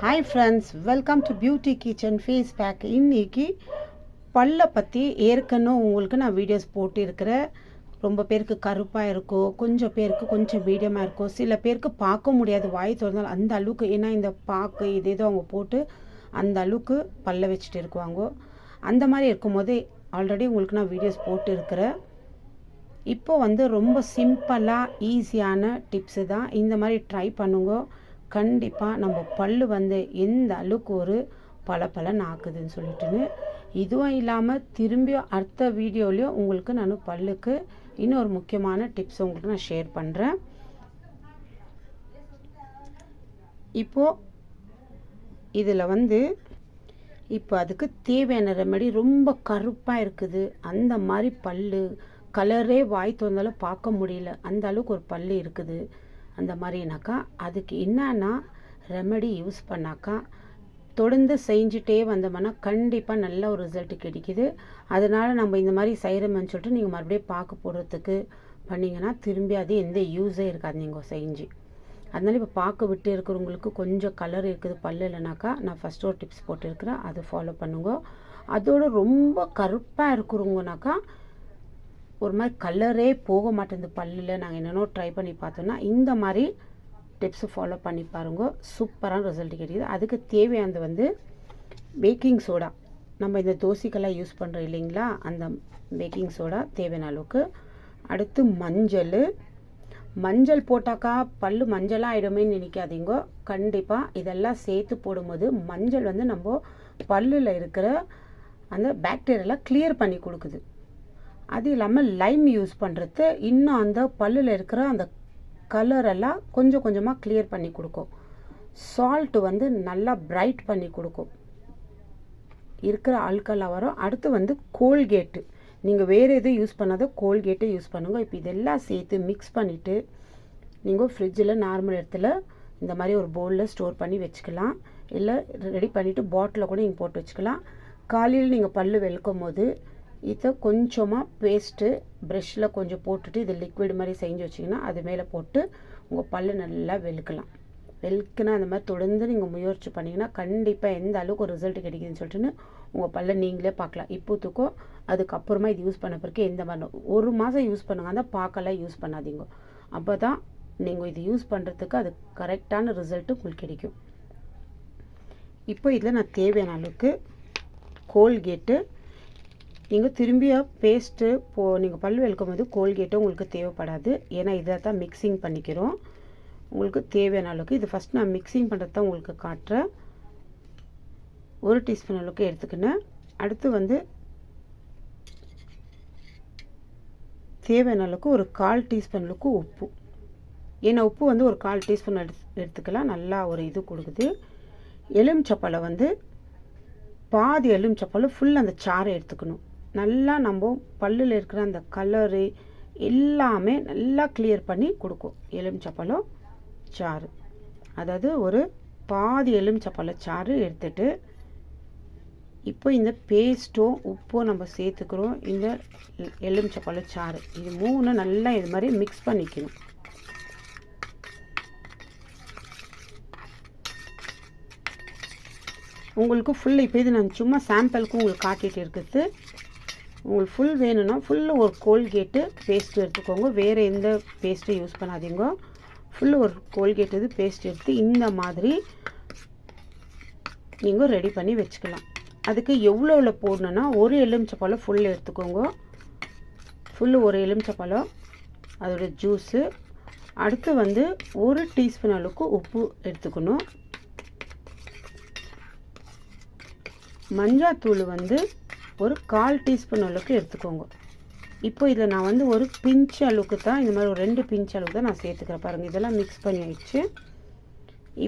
Hi friends, welcome to beauty kitchen face pack. இன்றைக்கி பல்லை பற்றி ஏற்கனவே உங்களுக்கு நான் வீடியோஸ் போட்டிருக்கிறேன். ரொம்ப பேருக்கு கருப்பாக இருக்கும், கொஞ்சம் பேருக்கு கொஞ்சம் மீடியமாக இருக்கும், சில பேருக்கு பார்க்க முடியாது வாய் திறந்தாலும் அந்த அளவுக்கு. ஏன்னா இந்த பாக்கு இது ஏதோ அவங்க போட்டு அந்த அளவுக்கு பல்லை வச்சுட்டு இருக்குவாங்க. அந்த மாதிரி இருக்கும்போது ஆல்ரெடி உங்களுக்கு நான் வீடியோஸ் போட்டிருக்கிறேன். இப்போ ரொம்ப சிம்பிளாக ஈஸியான டிப்ஸு தான். இந்த மாதிரி ட்ரை பண்ணுங்க. கண்டிப்பாக நம்ம பல்லு எந்த அளவுக்கு ஒரு பளபளன்னு ஆக்குதுன்னு சொல்லிட்டுன்னு. இதுவும் இல்லாமல் திரும்பி அடுத்த வீடியோலையும் உங்களுக்கு நான் பல்லுக்கு இன்னொரு முக்கியமான டிப்ஸ் உங்களுக்கு நான் ஷேர் பண்ணுறேன். இப்போது இதில் இப்போ அதுக்கு தேவையான ரெமெடி. ரொம்ப கருப்பாக இருக்குது, அந்த மாதிரி பல்லு கலரே வாய் திறந்தாலும் பார்க்க முடியல, அந்த அளவுக்கு ஒரு பல்லு இருக்குது. அந்த மாதிரினாக்கா அதுக்கு என்னன்னா ரெமெடி யூஸ் பண்ணாக்கா தொடர்ந்து செஞ்சுட்டே வந்தோம்னா கண்டிப்பாக நல்ல ஒரு ரிசல்ட் கிடைக்குது. அதனால் நம்ம இந்த மாதிரி செய்கிறோம்னு சொல்லிட்டு நீங்கள் மறுபடியும் பார்க்க போடுறதுக்கு பண்ணிங்கன்னா திரும்பி அது எந்த யூஸே இருக்காது நீங்கள் செஞ்சு. அதனால் இப்போ பார்க்க விட்டு இருக்கிறவங்களுக்கு கொஞ்சம் கலர் இருக்குது பல்லு இல்லைனாக்கா நான் ஃபஸ்ட்டு ஒரு டிப்ஸ் போட்டிருக்கிறேன், அதை ஃபாலோ பண்ணுங்க. அதோடு ரொம்ப கருப்பாக இருக்கிறவங்கனாக்கா ஒரு மாதிரி கலரே போக மாட்டேங்குது பல்லில், நாங்கள் என்னென்னோ ட்ரை பண்ணி பார்த்தோன்னா இந்த மாதிரி டிப்ஸு ஃபாலோ பண்ணி பாருங்க, சூப்பரான ரிசல்ட் கிடைக்குது. அதுக்கு தேவையானது பேக்கிங் சோடா. நம்ம இந்த தோசைக்கெல்லாம் யூஸ் பண்ணுறோம் இல்லைங்களா, அந்த பேக்கிங் சோடா தேவையான அளவுக்கு. அடுத்து மஞ்சள் போட்டாக்கா பல்லு மஞ்சளாக ஆகிடுமேன்னு நினைக்காதீங்க. கண்டிப்பாக இதெல்லாம் சேர்த்து போடும்போது மஞ்சள் நம்ம பல்லில் இருக்கிற அந்த பாக்டீரியெல்லாம் கிளியர் பண்ணி கொடுக்குது. அது இல்லாமல் லைம் யூஸ் பண்ணுறது இன்னும் அந்த பல்லில் இருக்கிற அந்த கலரெல்லாம் கொஞ்சம் கொஞ்சமாக கிளியர் பண்ணி கொடுக்கும். சால்ட்டு நல்லா பிரைட் பண்ணி கொடுக்கும், இருக்கிற ஆல்கலாக வரும். அடுத்து கோல்கேட்டு. நீங்கள் வேறு எதுவும் யூஸ் பண்ணாத கோல்கேட்டை யூஸ் பண்ணுங்க. இப்போ இதெல்லாம் சேர்த்து மிக்ஸ் பண்ணிவிட்டு நீங்கள் ஃப்ரிட்ஜில் நார்மல் இடத்துல இந்த மாதிரி ஒரு பவுலில் ஸ்டோர் பண்ணி வச்சுக்கலாம். இல்லை ரெடி பண்ணிவிட்டு பாட்டிலில் கூட நீங்கள் போட்டு வச்சுக்கலாம். காலையில் நீங்கள் பல்லு விளக்கும் போது இதை கொஞ்சமாக பேஸ்ட்டு ப்ரெஷ்ஷில் கொஞ்சம் போட்டுட்டு இது லிக்விட் மாதிரி செஞ்சு வச்சிங்கன்னா அது மேலே போட்டு உங்கள் பல்லு நல்லா வெளுக்கலாம். வெளுக்குன்னா அந்த மாதிரி தொடர்ந்து நீங்கள் முயற்சி பண்ணிங்கன்னா கண்டிப்பாக எந்த அளவுக்கு ஒரு ரிசல்ட் கிடைக்குதுன்னு சொல்லிட்டுன்னு உங்கள் பல்லை நீங்களே பார்க்கலாம். இப்போத்துக்கோ அதுக்கப்புறமா இது யூஸ் பண்ண பிறகு எந்த மாதிரி ஒரு மாதம் யூஸ் பண்ணுங்க, அந்த பாக்கெல்லாம் யூஸ் பண்ணாதீங்க. அப்போ தான் நீங்கள் இது யூஸ் பண்ணுறதுக்கு அது கரெக்டான ரிசல்ட்டு உங்களுக்கு கிடைக்கும். இப்போ இதில் நான் தேவையான அளவுக்கு கோல்கேட்டு, நீங்கள் திரும்பிய பேஸ்ட்டு நீங்கள் பல் விளக்கும் போது கோல்கேட்டும் உங்களுக்கு தேவைப்படாது, ஏன்னா இதை தான் மிக்சிங் பண்ணிக்கிறோம். உங்களுக்கு தேவையான அளவுக்கு இது ஃபஸ்ட் நான் மிக்சிங் பண்ணுறது தான் உங்களுக்கு காட்டுறேன். 1 டீஸ்பூன் அளவுக்கு எடுத்துக்கினேன். அடுத்து தேவையான அளவுக்கு ஒரு 1/4 டீஸ்பூன் அளவுக்கு உப்பு. ஏன்னா உப்பு ஒரு 1/4 டீஸ்பூன் எடுத்துக்கலாம், நல்லா ஒரு இது கொடுக்குது. எலுமிச்சப்பழம் பாதி எலுமிச்சப்பழம் ஃபுல் அந்த சாறை எடுத்துக்கணும். நல்லா நம்ம பல்லில் இருக்கிற அந்த கலரு எல்லாமே நல்லா கிளியர் பண்ணி கொடுக்கும் எலுமிச்சப்பழம் சாறு. அதாவது ஒரு பாதி எலுமிச்சப்பழ சாறு எடுத்துட்டு இப்போ இந்த பேஸ்ட்டும் உப்பும் நம்ம சேர்த்துக்கிறோம். இந்த எலுமிச்சப்பழ சாறு இது 3 நல்லா இது மாதிரி மிக்ஸ் பண்ணிக்கணும். உங்களுக்கு ஃபுல் இப்போ இது நான் சும்மா சாம்பிளுக்கு உங்களுக்கு காட்டிகிட்டு இருக்குது. உங்களுக்கு ஃபுல் வேணும்னா ஃபுல்லு ஒரு கோல்கேட்டு பேஸ்ட்டு எடுத்துக்கோங்க, வேறு எந்த பேஸ்ட்டும் யூஸ் பண்ணாதீங்க. ஃபுல்லு ஒரு கோல்கேட் இது பேஸ்ட் எடுத்து இந்த மாதிரி நீங்கள் ரெடி பண்ணி வச்சுக்கலாம். அதுக்கு எவ்வளோ போடணுன்னா ஒரு எலுமிச்சப்பழம் ஃபுல் எடுத்துக்கோங்க. ஃபுல்லு ஒரு எலுமிச்சப்பழம் அதோட ஜூஸு. அடுத்து 1 டீஸ்பூன் அளவுக்கு உப்பு எடுத்துக்கணும். மஞ்சாத்தூள் ஒரு 1/4 டீஸ்பூன் அளவுக்கு எடுத்துக்கோங்க. இப்போ இதில் நான் ஒரு பிஞ்ச் அளவுக்கு தான், இந்த மாதிரி ஒரு 2 பிஞ்ச் அளவுக்கு தான் நான் சேர்த்துக்கிறேன். பாருங்கள், இதெல்லாம் மிக்ஸ் பண்ணி ஆயிடுச்சு.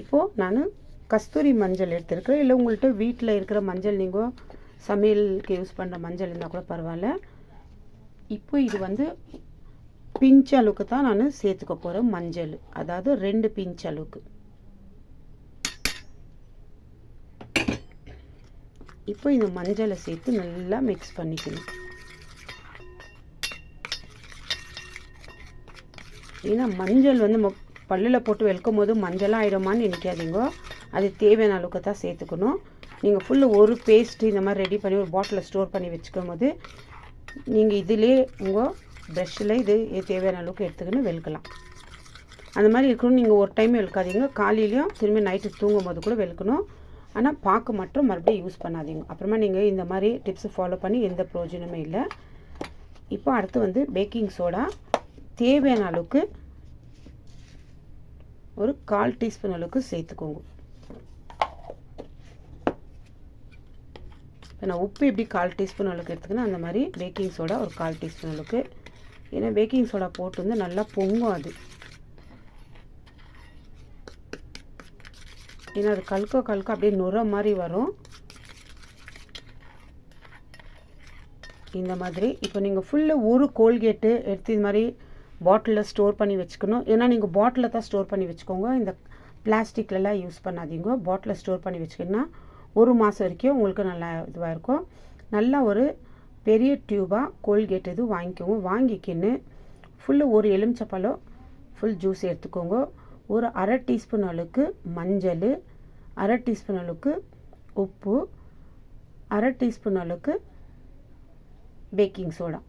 இப்போது நான் கஸ்தூரி மஞ்சள் எடுத்துருக்கிறேன். இல்லை உங்கள்கிட்ட வீட்டில் இருக்கிற மஞ்சள் நீங்கள் சமையலுக்கு யூஸ் பண்ணுற மஞ்சள் இருந்தால் கூட பரவாயில்ல. இப்போ இது பிஞ்ச் அளவுக்கு தான் நான் சேர்த்துக்க போகிறேன் மஞ்சள், அதாவது 2 பிஞ்ச் அளவுக்கு. இப்போ இந்த மஞ்சளை சேர்த்து நல்லா மிக்ஸ் பண்ணிக்கணும். ஏன்னா மஞ்சள் பல்லில் போட்டு வெளுக்கும் போது மஞ்சளாக ஆகிடுமான்னு நினைக்காதீங்க. அது தேவையான அளவுக்கு தான் சேர்த்துக்கணும். நீங்கள் ஃபுல்லு ஒரு பேஸ்ட்டு இந்த மாதிரி ரெடி பண்ணி ஒரு பாட்டிலில் ஸ்டோர் பண்ணி வச்சுக்கும் போது நீங்கள் இதிலே உங்கள் ப்ரஷ்ஷில் இது தேவையான அளவுக்கு எடுத்துக்கின்னு வெளுக்கலாம். அந்த மாதிரி இருக்கணும். நீங்கள் ஒரு டைம் வெளுக்காதீங்க, காலையிலையும் திரும்பி நைட்டு தூங்கும் போது கூட வெளுக்கணும். ஆனால் பாக்கு மட்டும் மறுபடியும் யூஸ் பண்ணாதீங்க. அப்புறமா நீங்கள் இந்த மாதிரி டிப்ஸை ஃபாலோ பண்ணி எந்த பிரயோஜனமே இல்லை. இப்போ அடுத்து பேக்கிங் சோடா தேவையான அளவுக்கு ஒரு 1/4 டீஸ்பூன் அளவுக்கு சேர்த்துக்கோங்க. இப்போ நான் உப்பு எப்படி 1/4 டீஸ்பூன் அளவுக்கு எடுத்துக்கணும், அந்த மாதிரி பேக்கிங் சோடா ஒரு 1/4 டீஸ்பூன் அளவுக்கு. ஏன்னா பேக்கிங் சோடா போட்டு நல்லா பொங்கும் அது. ஏன்னா அது கல்க அப்படியே நுர மாதிரி வரும் இந்த மாதிரி. இப்போ நீங்கள் ஃபுல்லு ஒரு கோல்கேட்டு எடுத்து இது மாதிரி பாட்டிலில் ஸ்டோர் பண்ணி வச்சுக்கணும். ஏன்னா நீங்கள் பாட்டிலில் தான் ஸ்டோர் பண்ணி வச்சுக்கோங்க, இந்த பிளாஸ்டிக்லலாம் யூஸ் பண்ணாதீங்க. பாட்டிலில் ஸ்டோர் பண்ணி வச்சுக்கிங்கன்னா 1 மாதம் வரைக்கும் உங்களுக்கு நல்லா இதுவாக இருக்கும். நல்லா ஒரு பெரிய டியூபாக கோல்கேட் இது வாங்கிக்கோங்க. வாங்கிக்கின்னு ஃபுல்லு ஒரு எலுமிச்சப்பழம் ஃபுல் ஜூஸ் எடுத்துக்கோங்க. ஒரு 1/2 டீஸ்பூன் அளவுக்கு மஞ்சள், 1/2 டீஸ்பூன் அளவுக்கு உப்பு, 1/2 டீஸ்பூன் அளவுக்கு பேக்கிங் சோடா.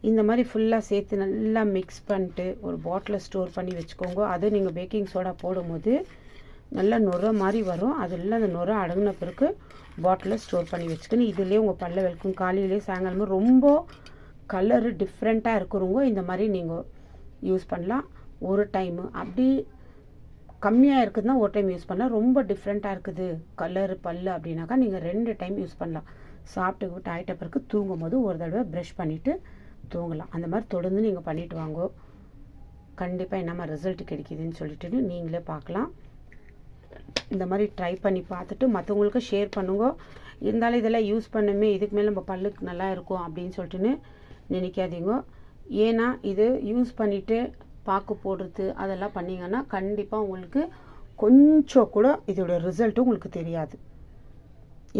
இந்த மாதிரி ஃபுல்லாக சேர்த்து நல்லா மிக்ஸ் பண்ணிட்டு ஒரு பாட்டிலில் ஸ்டோர் பண்ணி வச்சுக்கோங்க. அது நீங்கள் பேக்கிங் சோடா போடும்போது நல்லா நுர மாதிரி வரும். அதெல்லாம் அந்த நுர அடங்கின பிறகு பாட்டிலில் ஸ்டோர் பண்ணி வச்சுக்கணும். இதுலேயே உங்கள் பல்ல விளக்கும். காலையிலேயே சாயங்காலமும் ரொம்ப கலரு டிஃப்ரெண்ட்டாக இருக்கிறவங்க இந்த மாதிரி நீங்கள் யூஸ் பண்ணலாம். ஒரு டைமு அப்படி கம்மியாக இருக்குதுன்னா ஒரு டைம் யூஸ் பண்ணலாம். ரொம்ப டிஃப்ரெண்ட்டாக இருக்குது கலரு பல்லு அப்படின்னாக்கா நீங்கள் 2 டைம் யூஸ் பண்ணலாம். சாப்பிட்டு ஆகிட்ட பிறகு தூங்கும் போது ஒரு தடவை ப்ரஷ் பண்ணிவிட்டு தூங்கலாம். அந்த மாதிரி தொடர்ந்து நீங்கள் பண்ணிவிட்டு வாங்கோ. கண்டிப்பாக என்னம்மா ரிசல்ட் கிடைக்குதுன்னு சொல்லிட்டு நீங்களே பார்க்கலாம். இந்த மாதிரி ட்ரை பண்ணி பார்த்துட்டு மற்றவங்களுக்கு ஷேர் பண்ணுங்க. இருந்தாலும் இதெல்லாம் யூஸ் பண்ணுமே, இதுக்கு மேலே நம்ம பல்லுக்கு நல்லா இருக்கும் அப்படின்னு சொல்லிட்டுன்னு நினைக்காதீங்க. ஏன்னா இது யூஸ் பண்ணிவிட்டு பாக்கு போடுறது அதெல்லாம் பண்ணிங்கன்னா கண்டிப்பாக உங்களுக்கு கொஞ்சம் கூட இதோட ரிசல்ட்டும் உங்களுக்கு தெரியாது.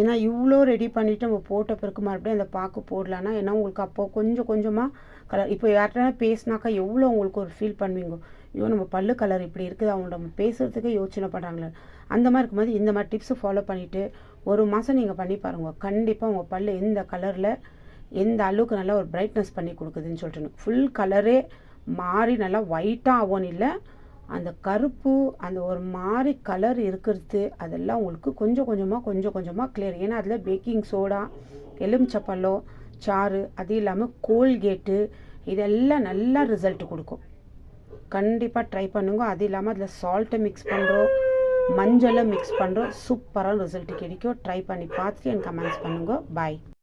ஏன்னா இவ்வளோ ரெடி பண்ணிவிட்டு நம்ம போட்ட பிறகு மறுபடியும் அந்த பாக்கு போடலான்னா ஏன்னா உங்களுக்கு அப்போது கொஞ்சம் கொஞ்சமாக கலர். இப்போ யார்கிட்ட பேசினாக்கா எவ்வளோ உங்களுக்கு ஒரு ஃபீல் பண்ணுவீங்க, ஐயோ நம்ம பல்லு கலர் இப்படி இருக்குது, அவங்க நம்ம பேசுகிறதுக்கே யோசனை பண்ணுறாங்களே. அந்த மாதிரி இருக்கும்போது இந்த மாதிரி டிப்ஸை ஃபாலோ பண்ணிவிட்டு 1 மாதம் நீங்கள் பண்ணி பாருங்கள். கண்டிப்பாக உங்கள் பல்லு எந்த கலரில் எந்த அளவுக்கு நல்லா ஒரு பிரைட்னஸ் பண்ணி கொடுக்குதுன்னு சொல்லிட்டு ஃபுல் கலரே மாறி நல்லா ஒயிட்டாக ஆகும்னு இல்லை, அந்த கருப்பு அந்த ஒரு மாதிரி கலர் இருக்கிறது அதெல்லாம் உங்களுக்கு கொஞ்சம் கொஞ்சமாக கிளியர். ஏன்னா அதில் பேக்கிங் சோடா, எலுமிச்சப்பழம் சாறு, அது இல்லாமல் கோல்கேட்டு இதெல்லாம் நல்லா ரிசல்ட் கொடுக்கும். கண்டிப்பாக ட்ரை பண்ணுங்க. அது இல்லாமல் அதில் சால்ட்டை மிக்ஸ் பண்ணுறோம், மஞ்சளை மிக்ஸ் பண்ணுறோம், சூப்பரான ரிசல்ட் கிடைக்கும். ட்ரை பண்ணி பார்த்துட்டு எனக்கு கமெண்ட்ஸ் பண்ணுங்க. பாய்.